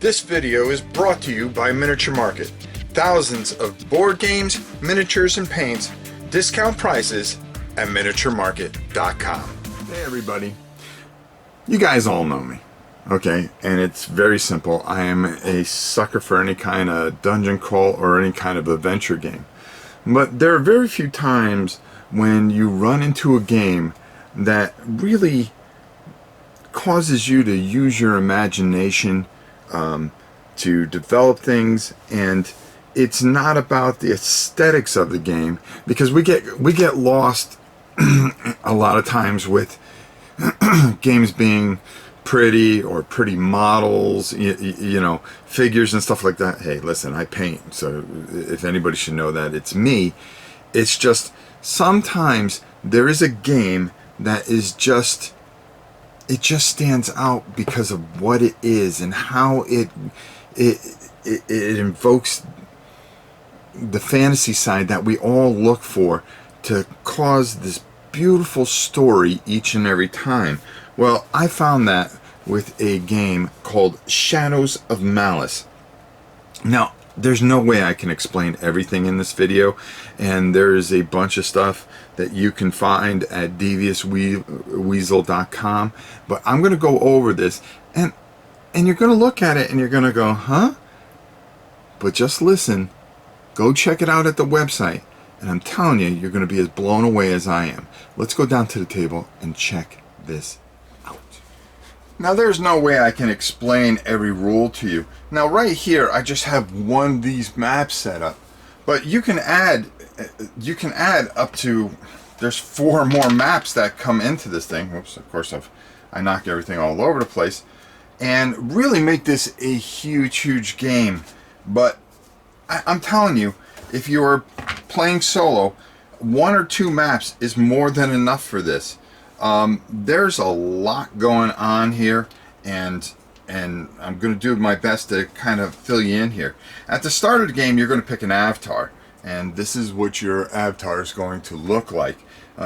This video is brought to you by Miniature Market. Thousands of board games, miniatures, and paints, discount prices at miniaturemarket.com. Hey everybody, you guys all know me, okay? And it's very simple. I am a sucker for any kind of dungeon crawl or any kind of adventure game. But there are very few times when you run into a game that really causes you to use your imagination to develop things, and it's not about the aesthetics of the game, because we get lost a lot of times with games being pretty or pretty models, you know, figures and stuff like that. Hey, listen, I paint, so if anybody should know that, it's me. It's just sometimes there is a game that is just, it just stands out because of what it is and how it invokes the fantasy side that we all look for to cause this beautiful story each and every time. Well, I found that with a game called Shadows of Malice. Now, there's no way I can explain everything in this video, and there is a bunch of stuff that you can find at deviousweasel.com, but I'm going to go over this, and you're going to look at it and you're going to go, huh? But just listen, go check it out at the website, and I'm telling you, you're going to be as blown away as I am. Let's go down to the table and check this out. Now, there's no way I can explain every rule to you. Now, right here, I just have one of these maps set up, but you can add up to, there's 4 more maps that come into this thing. Whoops, of course I knocked everything all over the place, and really make this a huge game. But I'm telling you, if you're playing solo, 1 or 2 maps is more than enough for this. There's a lot going on here, and I'm going to do my best to kind of fill you in here. At the start of the game, you're going to pick an avatar, and this is what your avatar is going to look like.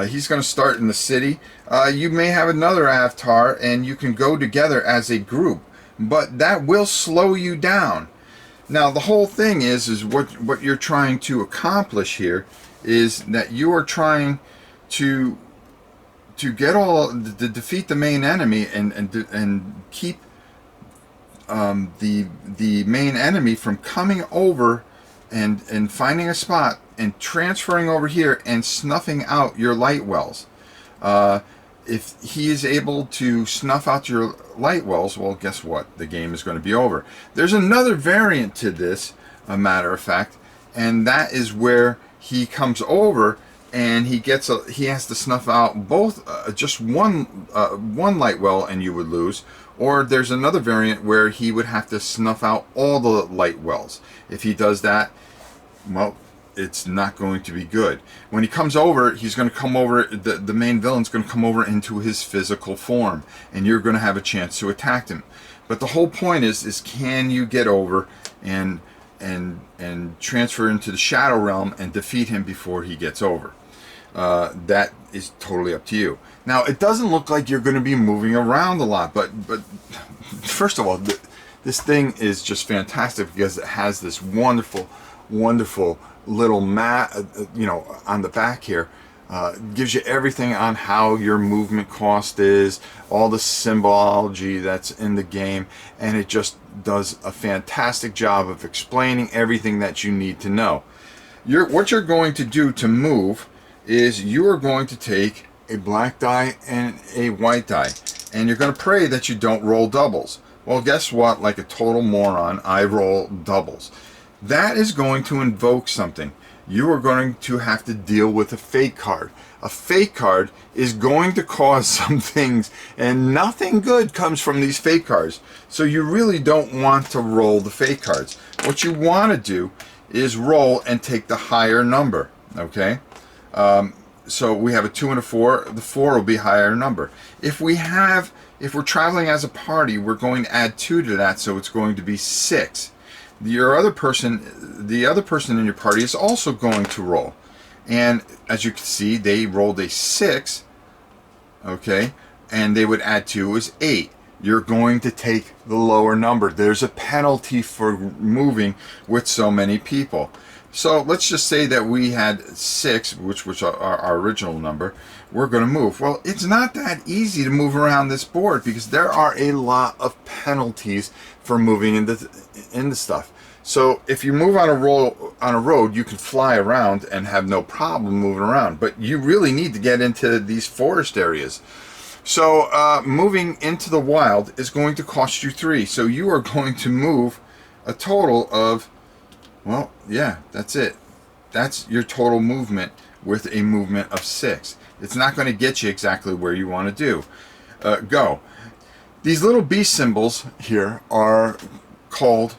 He's going to start in the city. You may have another avatar, and you can go together as a group, but that will slow you down. Now, the whole thing is what you're trying to accomplish here is that you are trying to defeat the main enemy and keep the main enemy from coming over and finding a spot and transferring over here and snuffing out your light wells. If he is able to snuff out your light wells, well, guess what? The game is going to be over. There's another variant to this, a matter of fact, and that is where he comes over and he has to snuff out both just one light well and you would lose, or there's another variant where he would have to snuff out all the light wells. If he does that, well, it's not going to be good. When he comes over, he's going to come over, the main villain's going to come over into his physical form, and you're going to have a chance to attack him. But the whole point is can you get over and transfer into the Shadow Realm and defeat him before he gets over? That is totally up to you. Now, it doesn't look like you're going to be moving around a lot, but first of all, this thing is just fantastic because it has this wonderful little map, you know, on the back here. Gives you everything on how your movement cost is, all the symbology that's in the game, and it just does a fantastic job of explaining everything that you need to know. What you're going to do to move is you are going to take a black die and a white die, and you're going to pray that you don't roll doubles. Well, guess what? Like a total moron, I roll doubles. That is going to invoke something. You are going to have to deal with a fake card. A fake card is going to cause some things, and nothing good comes from these fake cards. So you really don't want to roll the fake cards. What you want to do is roll and take the higher number, okay? So we have a 2 and a 4. The 4 will be a higher number. If we're traveling as a party, we're going to add 2 to that, so it's going to be 6. The other person in your party is also going to roll, and as you can see, they rolled a 6, okay, and they would add 2 is 8. you're going to take the lower number. There's a penalty for moving with so many people. So let's just say that we had 6, which was our original number. We're going to move. Well, it's not that easy to move around this board because there are a lot of penalties for moving into stuff. So if you move on a road, you can fly around and have no problem moving around. But you really need to get into these forest areas. So moving into the wild is going to cost you 3. So you are going to move a total of, well, yeah, that's it. That's your total movement with a movement of 6. It's not going to get you exactly where you want to go. These little beast symbols here are called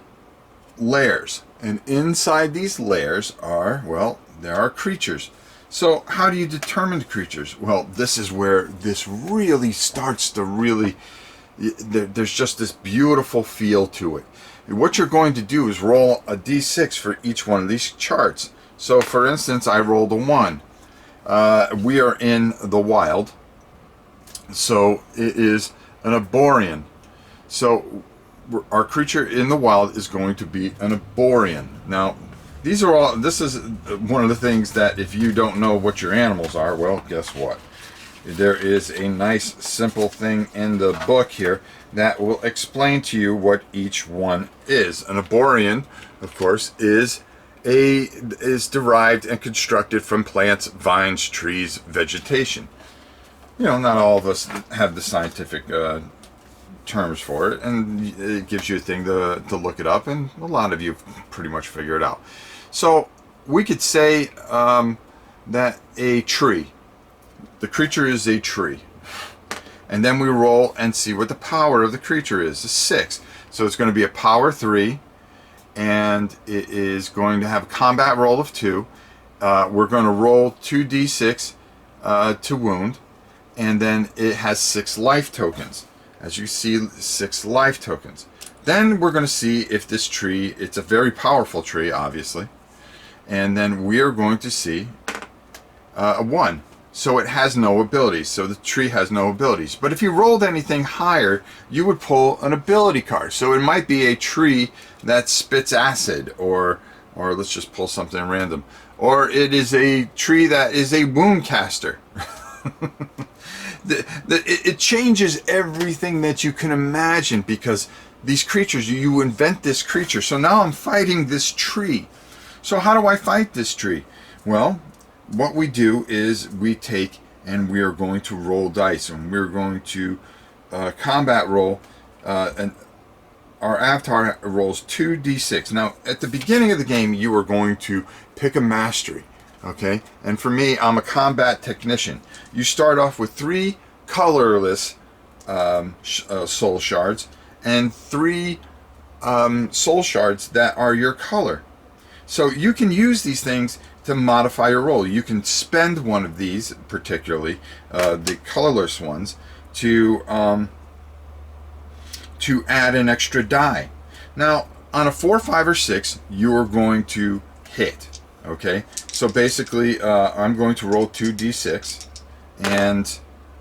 layers, and inside these layers are, well, there are creatures. So how do you determine the creatures? Well, this is where this really starts to there's just this beautiful feel to it. What you're going to do is roll a d6 for each one of these charts. So for instance, I rolled a 1. We are in the wild, so it is an Aborian. So our creature in the wild is going to be an Aborian. Now, this is one of the things that if you don't know what your animals are, well, guess what? There is a nice simple thing in the book here that will explain to you what each one is. An Aborian, of course, is derived and constructed from plants, vines, trees, vegetation. You know, not all of us have the scientific terms for it, and it gives you a thing to look it up, and a lot of you pretty much figure it out. So we could say that a tree, the creature is a tree, and then we roll and see what the power of the creature is. A 6, so it's going to be a power 3, and it is going to have a combat roll of 2. We're going to roll 2d6 to wound, and then it has 6 life tokens. As you see, 6 life tokens. Then we're going to see if this tree, it's a very powerful tree, obviously. And then we are going to see a 1. So it has no abilities. So the tree has no abilities. But if you rolled anything higher, you would pull an ability card. So it might be a tree that spits acid, or let's just pull something random. Or it is a tree that is a wound caster. It changes everything that you can imagine, because these creatures, you invent this creature. So now I'm fighting this tree. So how do I fight this tree? Well, what we do is we take and we are going to roll dice, and we're going to combat roll, and our avatar rolls 2d6. Now, at the beginning of the game, you are going to pick a mastery. Okay, and for me, I'm a combat technician. You start off with 3 colorless soul shards and 3 soul shards that are your color. So you can use these things to modify your roll. You can spend one of these, particularly the colorless ones, to add an extra die. Now, on a 4, 5, or 6, you are going to hit. Okay, so basically I'm going to roll 2d6, and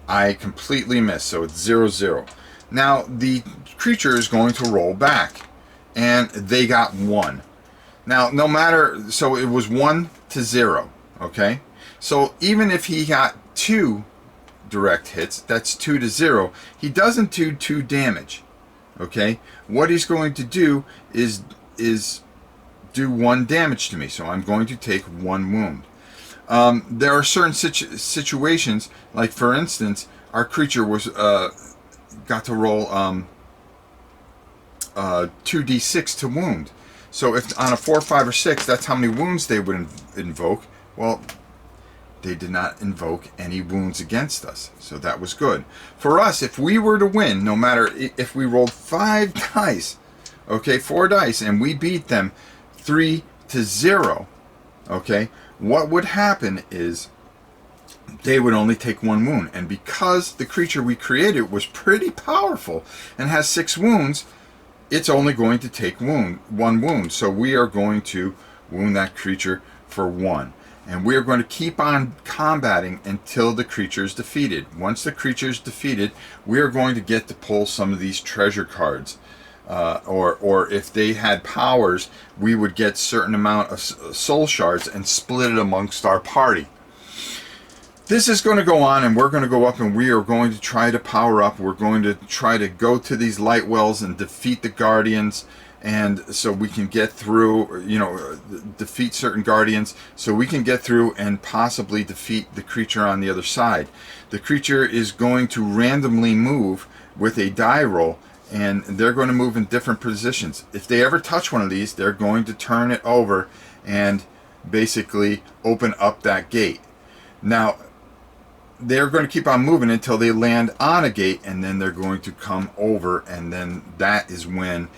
I completely miss, so it's 0, 0. Now the creature is going to roll back, and they got 1. Now, no matter, so it was 1 to 0. Okay, so even if he got 2 direct hits, that's 2 to 0. He doesn't do 2 damage. Okay, what he's going to do is do 1 damage to me, so I'm going to take 1 wound. There are certain situations, like for instance, our creature was got to roll 2d6 to wound. So if on a 4, 5, or 6, that's how many wounds they would invoke. Well, they did not invoke any wounds against us, so that was good. For us, if we were to win, no matter if we rolled 5 dice, okay, 4 dice, and we beat them 3 to 0, okay, what would happen is they would only take 1 wound. And because the creature we created was pretty powerful and has 6 wounds, it's only going to take 1 wound. So we are going to wound that creature for 1. And we're going to keep on combating until the creature is defeated. Once the creature is defeated, we're going to get to pull some of these treasure cards. Or if they had powers, we would get certain amount of soul shards and split it amongst our party. This is going to go on, and we're going to go up, and we are going to try to power up. We're going to try to go to these light wells and defeat the guardians, and so we can get through, defeat certain guardians, so we can get through and possibly defeat the creature on the other side. The creature is going to randomly move with a die roll, and they're going to move in different positions. If they ever touch one of these, they're going to turn it over and basically open up that gate. Now, they're going to keep on moving until they land on a gate, and then they're going to come over, and then that is when,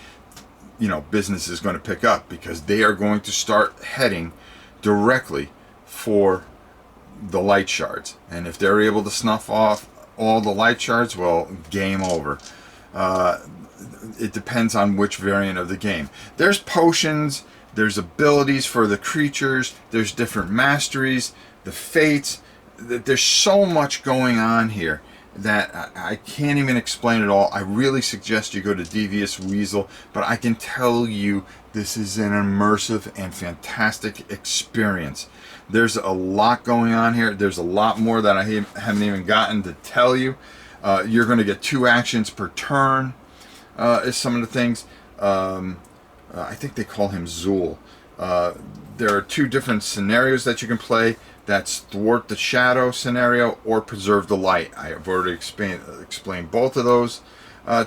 business is going to pick up, because they are going to start heading directly for the light shards. And if they're able to snuff off all the light shards, well, game over. It depends on which variant of the game. There's potions, there's abilities for the creatures, there's different masteries, the fates. There's so much going on here that I can't even explain it all. I really suggest you go to Devious Weasel, but I can tell you this is an immersive and fantastic experience. There's a lot going on here. There's a lot more that I haven't even gotten to tell you. You're going to get 2 actions per turn, is some of the things. I think they call him Zool. There are 2 different scenarios that you can play. That's thwart the shadow scenario or preserve the light. I have already explained both of those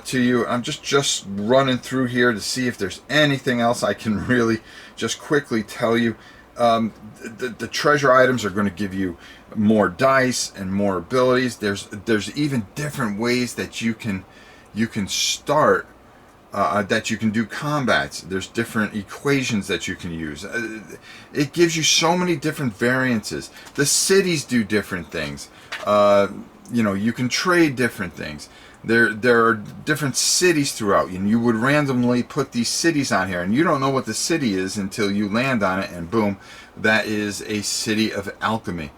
to you. I'm just running through here to see if there's anything else I can really just quickly tell you. The treasure items are going to give you more dice and more abilities. There's even different ways that you can start. That you can do combats. There's different equations that you can use. It gives you so many different variances. The cities do different things. You can trade different things. There are different cities throughout, and you would randomly put these cities on here, and you don't know what the city is until you land on it, and boom, that is a city of alchemy.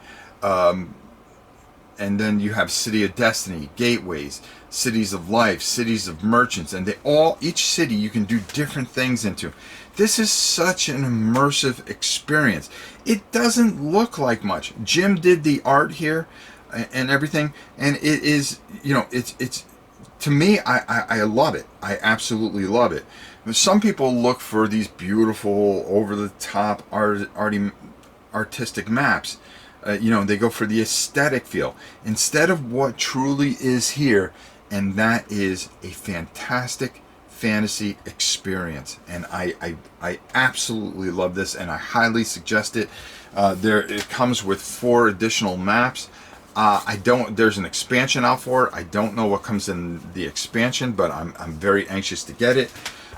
And then you have City of Destiny, gateways, cities of life, cities of merchants, and each city you can do different things into. This is such an immersive experience. It doesn't look like much. Jim did the art here and everything, and it is, it's to me, I love it. I absolutely love it. Some people look for these beautiful, over-the-top artistic maps. They go for the aesthetic feel instead of what truly is here, and that is a fantastic fantasy experience. And I absolutely love this, and I highly suggest it. It comes with 4 additional maps. There's an expansion out for it. I don't know what comes in the expansion, but I'm very anxious to get it.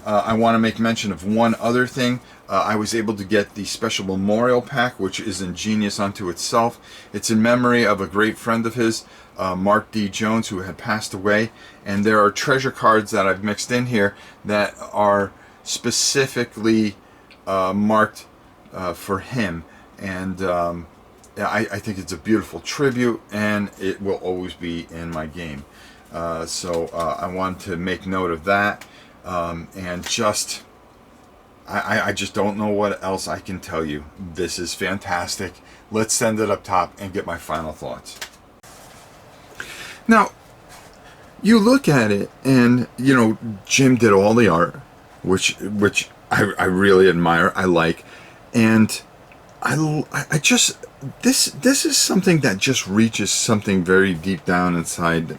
I want to make mention of one other thing. I was able to get the special memorial pack, which is ingenious unto itself. It's in memory of a great friend of his, Mark D. Jones, who had passed away. And there are treasure cards that I've mixed in here that are specifically marked for him. And I think it's a beautiful tribute, and it will always be in my game. So I wanted to make note of that. And I just don't know what else I can tell you. This is fantastic. Let's send it up top and get my final thoughts. Now, you look at it, and Jim did all the art, which I really admire. I like, and I just this is something that just reaches something very deep down inside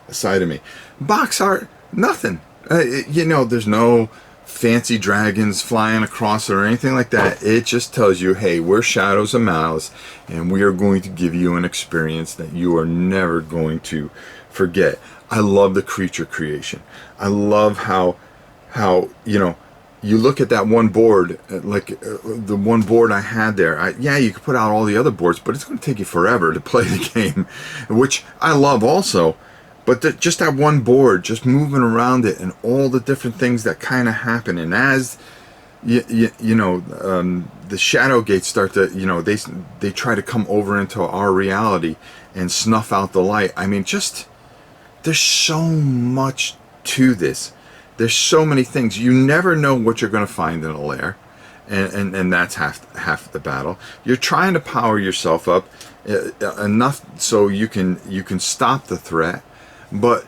of me. Box art, nothing. There's no fancy dragons flying across or anything like that. It just tells you, hey, we're Shadows of Malice, and we are going to give you an experience that you are never going to forget. I love the creature creation. I love how you look at that one board, like the one board I had there. You could put out all the other boards, but it's going to take you forever to play the game, which I love also. But just that one board, just moving around it, and all the different things that kind of happen. And as the shadow gates start to, they try to come over into our reality and snuff out the light. I mean, just, there's so much to this. There's so many things. You never know what you're going to find in a lair. And that's half the battle. You're trying to power yourself up enough so you can stop the threat, but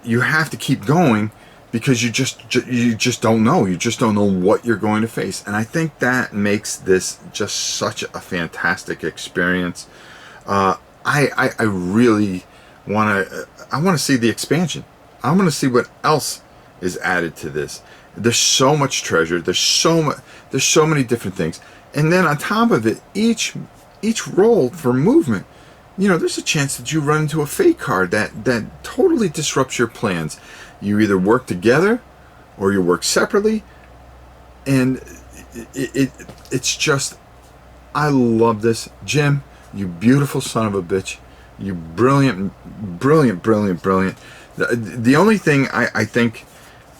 you have to keep going because you just don't know. You just don't know what you're going to face. And I think that makes this just such a fantastic experience. I really want to see the expansion. I want to see what else is added to this. There's so much treasure. There's so many different things. And then on top of it, each roll for movement, there's a chance that you run into a fate card that totally disrupts your plans. You either work together or you work separately. And it's just, I love this. Jim, you beautiful son of a bitch. You brilliant. The only thing I think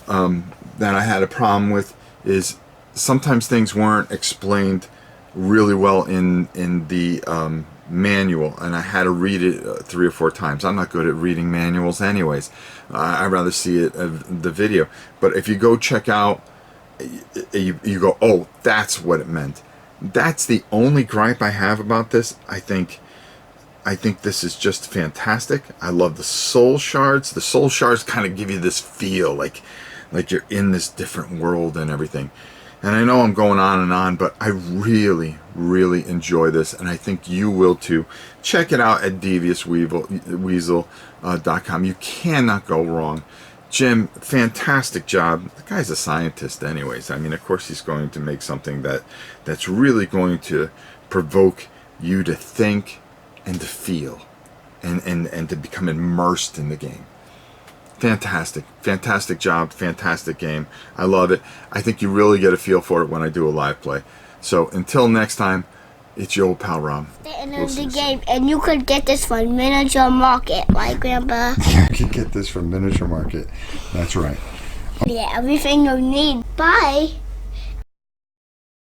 that I had a problem with is sometimes things weren't explained really well in the manual, and I had to read it 3 or 4 times. I'm not good at reading manuals anyways. I'd rather see it the video. But if you go check out, you go, oh, that's what it meant. That's the only gripe I have about this. I think this is just fantastic. I love the soul shards. The soul shards kind of give you this feel like you're in this different world and everything. And I know I'm going on and on, but I really, really enjoy this, and I think you will too. Check it out at deviousweasel.com. You cannot go wrong. Jim, fantastic job. The guy's a scientist anyways. I mean, of course he's going to make something that's really going to provoke you to think and to feel and to become immersed in the game. Fantastic job, fantastic game. I love it. I think you really get a feel for it when I do a live play. So until next time, it's your old pal Rom. The end of the game, and you could get this from Miniature Market, right, Grandpa? You can get this from Miniature Market. That's right. Yeah, everything you need. Bye.